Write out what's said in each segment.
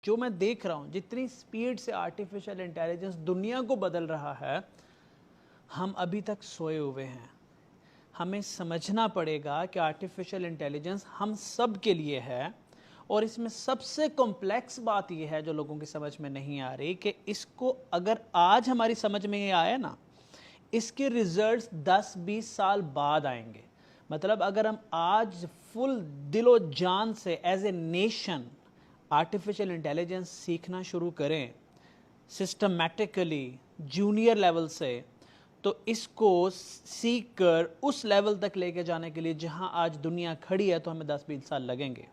جو میں دیکھ رہا ہوں جتنی سپیڈ سے آرٹیفیشل انٹیلیجنس دنیا کو بدل رہا ہے، ہم ابھی تک سوئے ہوئے ہیں۔ ہمیں سمجھنا پڑے گا کہ آرٹیفیشل انٹیلیجنس ہم سب کے لیے ہے، اور اس میں سب سے کمپلیکس بات یہ ہے جو لوگوں کی سمجھ میں نہیں آ رہی کہ اس کو اگر آج ہماری سمجھ میں یہ آیا نا، اس کے ریزلٹس 10-20 سال بعد آئیں گے۔ مطلب اگر ہم آج فل دل و جان سے as a nation artificial intelligence سیکھنا شروع کریں سسٹمیٹکلی جونیئر لیول سے، تو اس کو سیکھ کر اس لیول تک لے کے جانے کے لیے جہاں آج دنیا کھڑی ہے تو ہمیں 10-20 سال لگیں گے۔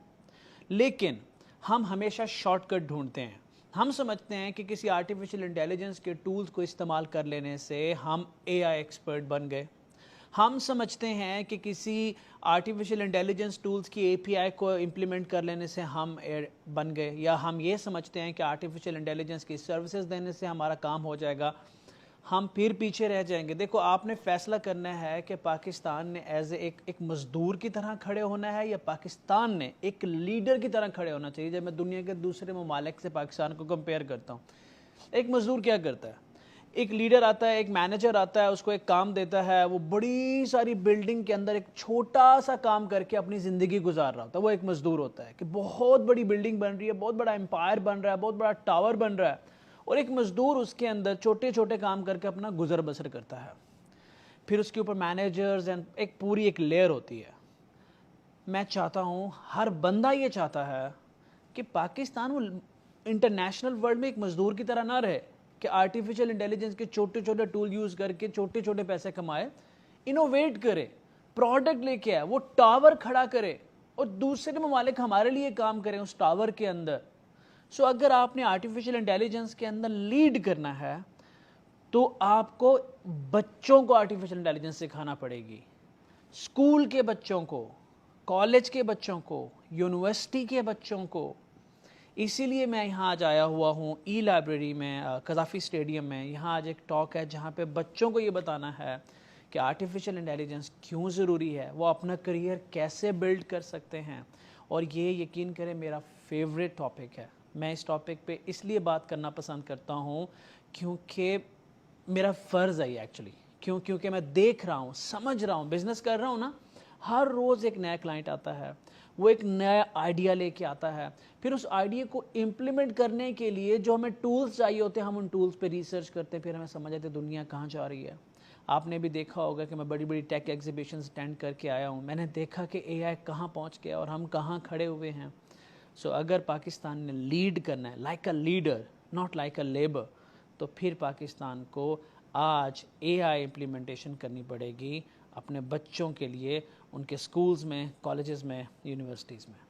لیکن ہم ہمیشہ شارٹ کٹ ڈھونڈتے ہیں۔ ہم سمجھتے ہیں کہ کسی آرٹیفیشل انٹیلیجنس کے ٹولز کو استعمال کر لینے سے ہم اے آئی ایکسپرٹ بن گئے۔ ہم سمجھتے ہیں کہ کسی آرٹیفیشل انٹیلیجنس ٹولز کی اے پی آئی کو امپلیمنٹ کر لینے سے ہم بن گئے، یا ہم یہ سمجھتے ہیں کہ آرٹیفیشل انٹیلیجنس کی سروسز دینے سے ہمارا کام ہو جائے گا۔ ہم پھر پیچھے رہ جائیں گے۔ دیکھو، آپ نے فیصلہ کرنا ہے کہ پاکستان نے ایز اے ایک مزدور کی طرح کھڑے ہونا ہے، یا پاکستان نے ایک لیڈر کی طرح کھڑے ہونا چاہیے۔ جب میں دنیا کے دوسرے ممالک سے پاکستان کو کمپیئر کرتا ہوں، ایک مزدور کیا کرتا ہے؟ ایک لیڈر آتا ہے، ایک مینیجر آتا ہے، اس کو ایک کام دیتا ہے، وہ بڑی ساری بلڈنگ کے اندر ایک چھوٹا سا کام کر کے اپنی زندگی گزار رہا ہوتا ہے۔ وہ ایک مزدور ہوتا ہے کہ بہت بڑی بلڈنگ بن رہی ہے، بہت بڑا امپائر بن رہا ہے، بہت بڑا ٹاور بن رہا ہے، اور ایک مزدور اس کے اندر چھوٹے چھوٹے کام کر کے اپنا گزر بسر کرتا ہے۔ پھر اس کے اوپر مینیجرز ایک پوری لیئر ہوتی ہے۔ میں چاہتا ہوں، ہر بندہ یہ چاہتا ہے کہ پاکستان وہ انٹرنیشنل ورلڈ میں ایک مزدور کی طرح نہ رہے کہ آرٹیفیشل انٹیلیجنس کے چھوٹے چھوٹے ٹول یوز کر کے چھوٹے چھوٹے پیسے کمائے، انوویٹ کرے، پروڈکٹ لے کے آئے، وہ ٹاور کھڑا کرے، اور دوسرے ممالک ہمارے لیے کام کریں اس ٹاور کے اندر۔ سو اگر آپ نے آرٹیفیشل انٹیلیجنس کے اندر لیڈ کرنا ہے تو آپ کو بچوں کو آرٹیفیشل انٹیلیجنس سکھانا پڑے گی، اسکول کے بچوں کو، کالج کے بچوں کو، یونیورسٹی کے بچوں کو۔ اسی لیے میں یہاں آج آیا ہوا ہوں ای لائبریری میں، قذافی اسٹیڈیم میں۔ یہاں آج ایک ٹاک ہے جہاں پہ بچوں کو یہ بتانا ہے کہ آرٹیفیشل انٹیلیجنس کیوں ضروری ہے، وہ اپنا کریئر کیسے بلڈ کر سکتے ہیں۔ اور یہ یقین کریں میرا فیوریٹ ٹاپک ہے۔ میں اس ٹاپک پہ اس لیے بات کرنا پسند کرتا ہوں کیونکہ میرا فرض ہے یہ ایکچولی، کیونکہ میں دیکھ رہا ہوں، سمجھ رہا ہوں، بزنس کر رہا ہوں نا، ہر روز ایک نیا کلائنٹ آتا ہے، وہ ایک نیا آئیڈیا لے کے آتا ہے، پھر اس آئیڈیا کو امپلیمنٹ کرنے کے لیے جو ہمیں ٹولز چاہیے ہوتے ہیں، ہم ان ٹولز پہ ریسرچ کرتے ہیں، پھر ہمیں سمجھ آتے دنیا کہاں جا رہی ہے۔ آپ نے بھی دیکھا ہوگا کہ میں بڑی بڑی ٹیک ایگزیبیشنز اٹینڈ کر کے آیا ہوں، میں نے دیکھا کہ اے آئی کہاں پہنچ گیا اور ہم کہاں کھڑے ہوئے ہیں۔ سو اگر پاکستان نے لیڈ کرنا ہے like a leader, not like a labour, تو پھر پاکستان کو آج اے آئی امپلیمنٹیشن کرنی پڑے گی اپنے بچوں کے لیے، ان کے سکولز میں، کالجز میں، یونیورسٹیز میں۔